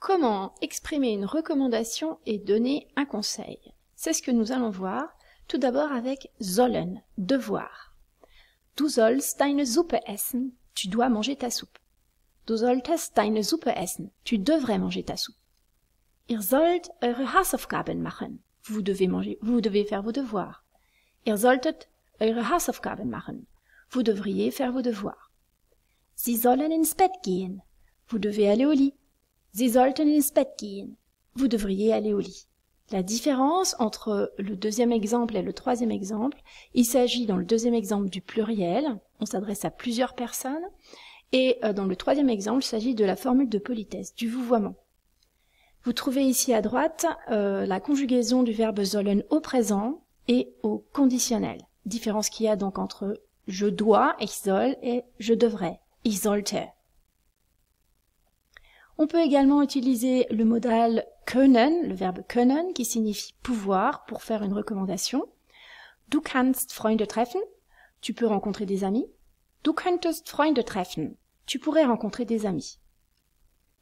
Comment exprimer une recommandation et donner un conseil? C'est ce que nous allons voir, tout d'abord avec sollen, devoir. Du sollst deine Suppe essen, tu dois manger ta soupe. Du solltest deine Suppe essen, tu devrais manger ta soupe. Ihr sollt eure Hausaufgaben machen, vous devez faire vos devoirs. Ihr solltet eure Hausaufgaben machen, vous devriez faire vos devoirs. Sie sollen ins Bett gehen, vous devez aller au lit. Sie sollten ins Bett gehen, vous devriez aller au lit. La différence entre le deuxième exemple et le troisième exemple, il s'agit dans le deuxième exemple du pluriel, on s'adresse à plusieurs personnes, et dans le troisième exemple, il s'agit de la formule de politesse, du vouvoiement. Vous trouvez ici à droite la conjugaison du verbe sollen au présent et au conditionnel. Différence qu'il y a donc entre je dois, ich soll, et je devrais, ich sollte. On peut également utiliser le modal können, le verbe können, qui signifie pouvoir, pour faire une recommandation. Du kannst Freunde treffen, tu peux rencontrer des amis. Du könntest Freunde treffen, tu pourrais rencontrer des amis.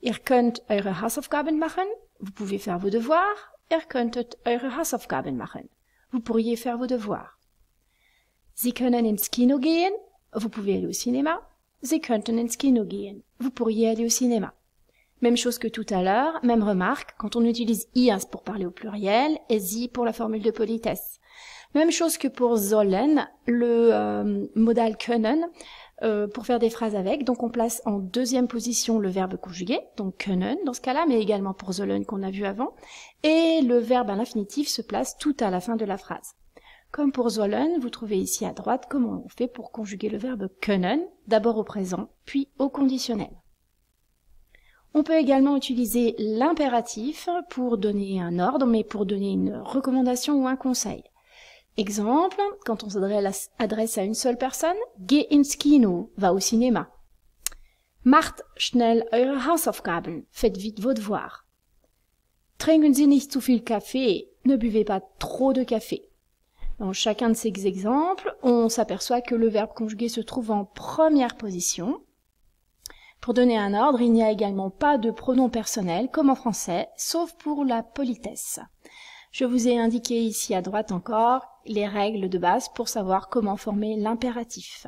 Ihr könnt eure Hausaufgaben machen, vous pouvez faire vos devoirs. Ihr könntet eure Hausaufgaben machen, vous pourriez faire vos devoirs. Sie können ins Kino gehen, vous pouvez aller au cinéma. Sie könnten ins Kino gehen, vous pourriez aller au cinéma. Même chose que tout à l'heure, même remarque, quand on utilise ihr pour parler au pluriel et sie pour la formule de politesse. Même chose que pour sollen, le modal können, pour faire des phrases avec, donc on place en deuxième position le verbe conjugué, donc können dans ce cas-là, mais également pour sollen qu'on a vu avant, et le verbe à l'infinitif se place tout à la fin de la phrase. Comme pour sollen, vous trouvez ici à droite comment on fait pour conjuguer le verbe können, d'abord au présent, puis au conditionnel. On peut également utiliser l'impératif pour donner un ordre, mais pour donner une recommandation ou un conseil. Exemple, quand on s'adresse à une seule personne, geh ins Kino, va au cinéma. Macht schnell eure Hausaufgaben, faites vite vos devoirs. Trinken Sie nicht zu viel Kaffee, ne buvez pas trop de café. Dans chacun de ces exemples, on s'aperçoit que le verbe conjugué se trouve en première position. Pour donner un ordre, il n'y a également pas de pronom personnel, comme en français, sauf pour la politesse. Je vous ai indiqué ici à droite encore les règles de base pour savoir comment former l'impératif.